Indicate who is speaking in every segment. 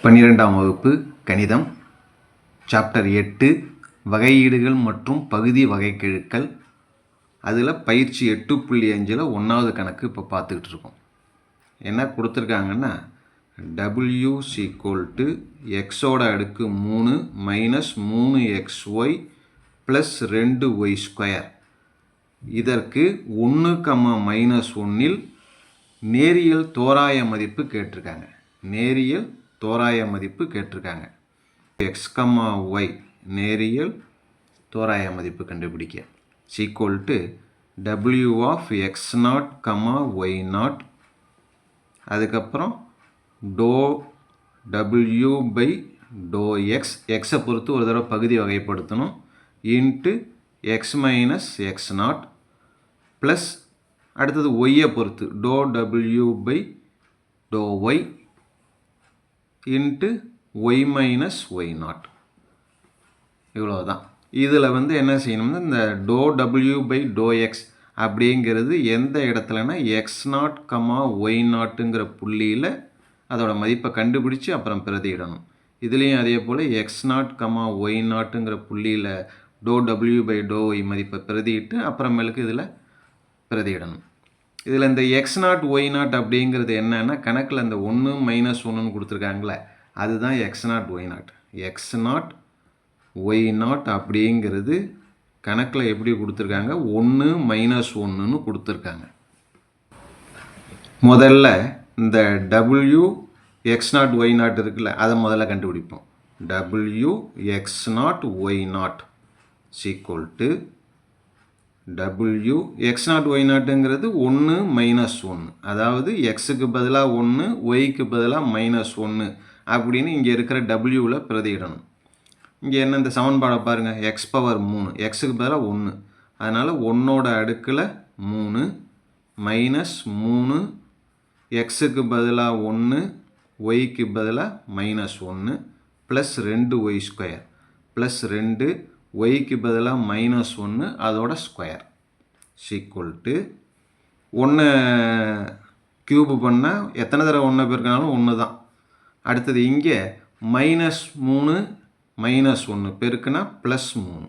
Speaker 1: 12ஆம் வகுப்பு கணிதம் சாப்டர் 8 வகையீடுகள் மற்றும் பகுதி வகைக்கெழுக்கள். அதில் பயிற்சி 8.5ல் 1வது கணக்கு இப்போ பார்த்துக்கிட்டு இருக்கோம். என்ன கொடுத்துருக்காங்கன்னா w = எக்ஸோட அடுக்கு 3 மைனஸ் 3xy ப்ளஸ் 2y². இதற்கு 1,-1ல் நேரியல் தோராய மதிப்பு கேட்டிருக்காங்க. x, y நேரியல் தோராய மதிப்பு கண்டுபிடிக்க w of x0, y0. அதுக்கப்புறம் w by x, xை பொறுத்து ஒரு தடவை பகுதி வகைப்படுத்தணும், into x minus x0 plus அடுத்தது ஒய்யை பொறுத்து w by y into y minus y0. இவ்வளோதான். இதில் என்ன செய்யணும்னா இந்த w by x அப்படிங்கிறது எந்த இடத்துலனா x0, y0ங்கிற புள்ளியில் அதோட மதிப்பை கண்டுபிடிச்சு அப்புறம் பிரதியிடணும். இதுலேயும் அதே போல் x0, y0ங்கிற புள்ளியில் w by y மதிப்பை பிரதியிட்டு அப்புறமேலுக்கு இதில் பிரதியிடணும். இதில் இந்த x0, y0 அப்படிங்கிறது என்னன்னா கணக்கில் இந்த 1 மைனஸ் 1ன்னு கொடுத்துருக்காங்களே அதுதான் x0, y0. x0, y0 அப்படிங்கிறது கணக்கில் எப்படி கொடுத்துருக்காங்க 1 மைனஸ் 1ன்னு கொடுத்துருக்காங்க. முதல்ல இந்த w x0, y0 இருக்குல்ல அதை முதல்ல கண்டுபிடிப்போம். w x0, y0 = w x0, y0ங்கிறது 1 minus 1, அதாவது xக்கு பதிலாக 1, yக்கு பதிலாக மைனஸ் 1 அப்படின்னு இங்கே இருக்கிற wவில் பிரதியிடணும். இங்கே என்ன இந்த சமன்பாடை பாருங்கள், x⁻3, xக்கு பதிலாக 1, அதனால் 1ஓட அடுக்கில் 3 மைனஸ் 3, xக்கு பதிலாக 1, yக்கு பதிலாக மைனஸ் 1 ப்ளஸ் 2y² ப்ளஸ் 2, yக்கு பதிலாக மைனஸ் 1 அதோட ஸ்கொயர் = 1 க்யூப் பண்ணால் எத்தனை தடவை 1 பெருக்கினாலும் 1 தான். அடுத்தது இங்கே மைனஸ் 3 மைனஸ் 1 பெருக்குனா ப்ளஸ் 3.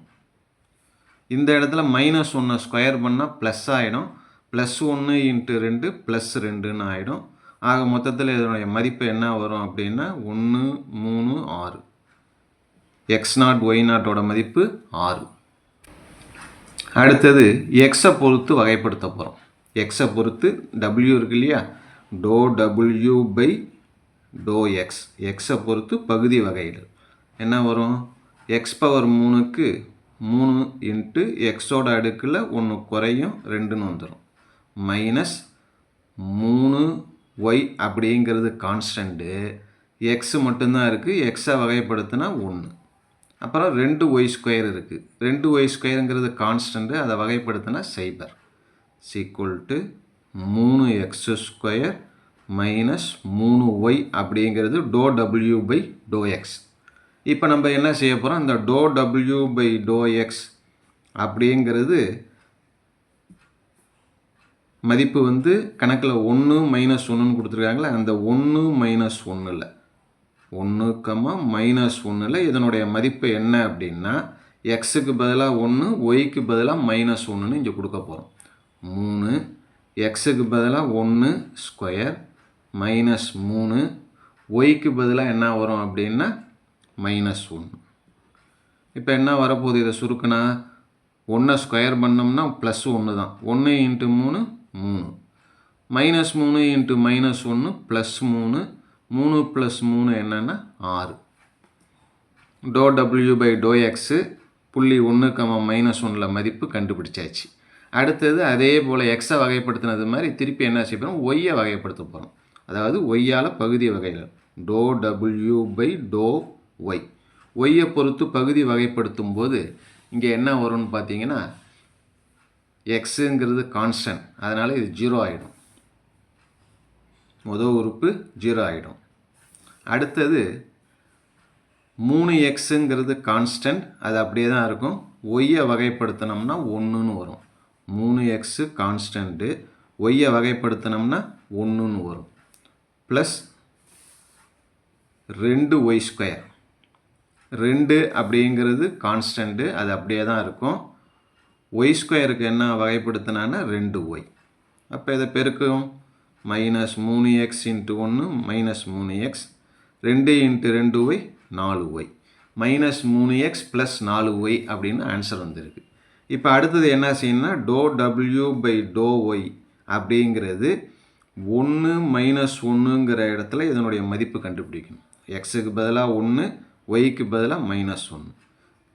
Speaker 1: இந்த இடத்துல மைனஸ் 1 ஸ்கொயர் பண்ணால் ப்ளஸ் ஆகிடும். ப்ளஸ் 1 இன்ட்டு 2 ப்ளஸ் 2ன்னு ஆகிடும். ஆக மொத்தத்தில் இதனுடைய மதிப்பு என்ன வரும் அப்படின்னா 1, 3, 6. x0, y0ஓட மதிப்பு 6. அடுத்தது எக்ஸை பொறுத்து வகைப்படுத்த போகிறோம். எக்ஸை பொறுத்து w இருக்கு இல்லையா, w by x, எக்ஸை பொறுத்து பகுதி வகைகள் என்ன வரும், x⁻3க்கு 3 இன்ட்டு எக்ஸோட அடுக்கில் 1 குறையும் 2ன்னு வந்துடும், மைனஸ் 3y அப்படிங்கிறது கான்ஸ்டண்ட்டு, எக்ஸ் மட்டும்தான் இருக்குது, எக்ஸை வகைப்படுத்தினா 1. அப்புறம் 2y² இருக்குது, 2y²ங்கிறது கான்ஸ்டண்ட்டு, அதை வகைப்படுத்தினா 0 = 3x² மைனஸ் 3y அப்படிங்கிறது w by x. இப்போ நம்ம என்ன செய்ய போகிறோம், இந்த w by x அப்படிங்கிறது மதிப்பு கணக்கில் 1 மைனஸ் 1ன்னு கொடுத்துருக்காங்களே, அந்த 1 மைனஸ் 1ல் 1, இதனுடைய மதிப்பு என்ன அப்படின்னா எக்ஸுக்கு பதிலாக 1, ஒய்க்கு பதிலாக மைனஸ் 1ன்னு இங்கே கொடுக்க போகிறோம். 3, எக்ஸுக்கு பதிலாக 1 ஸ்கொயர் மைனஸ் 3, ஒய்க்கு பதிலாக என்ன வரும் அப்படின்னா மைனஸ் 1. இப்போ என்ன வரப்போகுது, இதை சுருக்குனா 1 ஸ்கொயர் பண்ணோம்னா ப்ளஸ் 1 தான், 1 into 3 3, minus 3 into minus 1 plus 3, 3 plus 3 என்னென்னா 6. w by x புள்ளி 1, மைனஸ் 1ல் மதிப்பு கண்டுபிடிச்சாச்சு. அடுத்தது அதே போல் எக்ஸை வகைப்படுத்தினது மாதிரி திருப்பி என்ன செய்ய போகிறோம், ஒய்யை வகைப்படுத்த போகிறோம். அதாவது ஒய்யால் பகுதி வகைகள் w by y. ஒய்யை பொறுத்து பகுதி வகைப்படுத்தும் போது இங்கே என்ன வரும்னு பார்த்தீங்கன்னா எக்ஸுங்கிறது கான்ஸ்டன்ட், அதனால் இது 0 ஆகிடும், முதல் உறுப்பு 0 ஆகிடும். அடுத்தது 3xங்கிறது கான்ஸ்டன்ட், அது அப்படியே தான் இருக்கும். ஒய்யை வகைப்படுத்தினோம்னா 1ன்னு வரும். 3x கான்ஸ்டன்ட்டு, ஒய்யை வகைப்படுத்தினோம்னா 1ன்னு வரும். Plus 2y². 2 அப்படிங்கிறது கான்ஸ்டண்ட்டு, அது அப்படியே தான் இருக்கும். y²க்கு என்ன வகைப்படுத்தினான்னா 2y. அப்போ இதை பெருக்கும். -3x × 1 -3x, 2 × 2y 4y, -3x + 4y அப்படின்னு ஆன்சர் வந்திருக்கு. இப்போ அடுத்தது என்ன செய்யணும்னா ∂w/∂y அப்படிங்கிறது 1 - 1ங்கிற இடத்துல இதனுடைய மதிப்பு கண்டுபிடிக்கணும். எக்ஸுக்கு பதிலாக 1, ஒய்க்கு பதிலாக -1.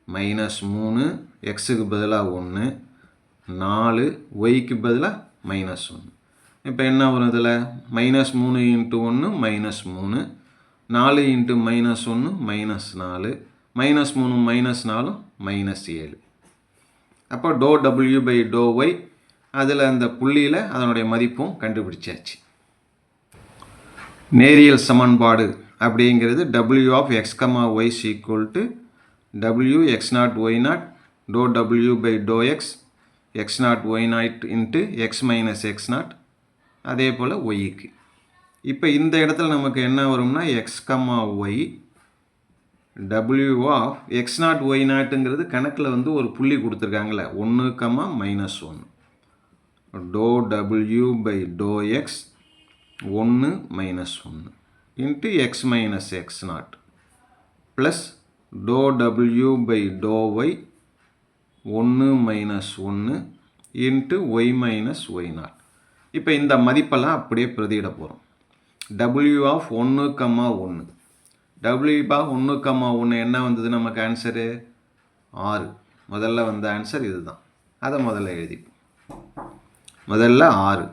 Speaker 1: -3, எக்ஸுக்கு பதிலாக 1, 4, ஒய்க்கு பதிலாக -1. இப்போ என்ன வரும் இதில்? -3 × 1 -3, 4 × -1 -4, -3 -4 -7. அப்போ ∂w/∂y அதில் அந்த புள்ளியில் அதனுடைய மதிப்பும் கண்டுபிடிச்சாச்சு. நேரியல் சமன்பாடு அப்படிங்கிறது w(x, y) = wx0 y0 ∂w/∂x x0 y0 × x - x0, அதே போல் yக்கு. இப்போ இந்த இடத்துல நமக்கு என்ன வரும்னா x, y w(x0 y0)ங்கிறது கணக்கில் வந்து ஒரு புள்ளி கொடுத்துருக்காங்களே 1, -1 ∂w/∂x 1 - 1 × x - x0 plus ∂w/∂y 1 - 1 × y - y0. இப்போ இந்த மதிப்பெல்லாம் அப்படியே பிரதியிட போகிறோம். w(1, 1) w(1, 1) என்ன வந்தது நமக்கு ஆன்சரு? 6. முதல்ல வந்த ஆன்சர் இதுதான். அதை முதல்ல எழுதிப்போம். முதல்ல 6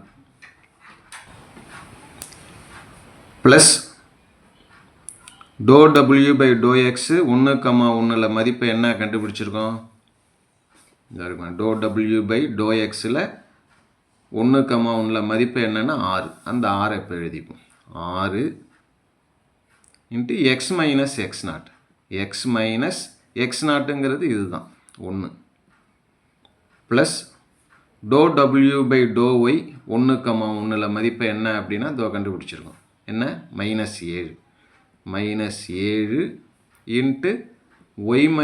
Speaker 1: ப்ளஸ் ∂w/∂x 1, 1ல் மதிப்பு என்ன கண்டுபிடிச்சிருக்கோம்? ∂w/∂xல் 1, 1ல் மதிப்பு என்னன்னா 6. அந்த 6 இப்போ எழுதிப்போம். 6 × x - x0. x - x0ங்கிறது இதுதான் 1 ப்ளஸ் ∂w/∂y 1, 1ல் மதிப்பு என்ன அப்படின்னா இதோ கண்டுபிடிச்சிருக்கோம். என்ன? -7. -7 × y -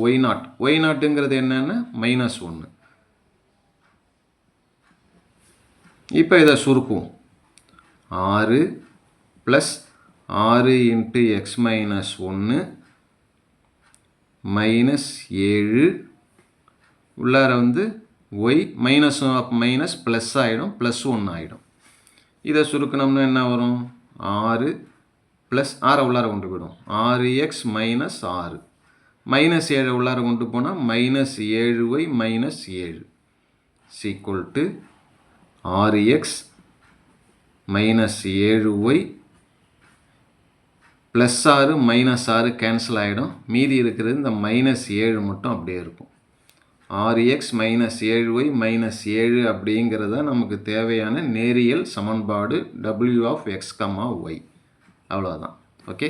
Speaker 1: y0. y0ங்கிறது என்னன்னா -1. இப்போ இதை சுருக்குவோம். 6 ப்ளஸ் 6 × x - 1 -7 உள்ளார வந்து y மைனஸ் ப்ளஸ் ஆகிடும், +1 ஆகிடும். இதை சுருக்கணும்னா என்ன வரும்? 6 ப்ளஸ் 6 உள்ளார கொண்டு போயிடும். 6x - 6 -7 உள்ளார கொண்டு போனால் -7y - 7 = 6x - 7y +6 -6 கேன்சல் ஆகிடும். மீதி இருக்கிறது இந்த -7 மட்டும் அப்படியே இருக்கும். 6x - 7y - 7 அப்படிங்கிறது தான் நமக்கு தேவையான நேரியல் சமன்பாடு w(x, y). அவ்வளோதான். ஓகே.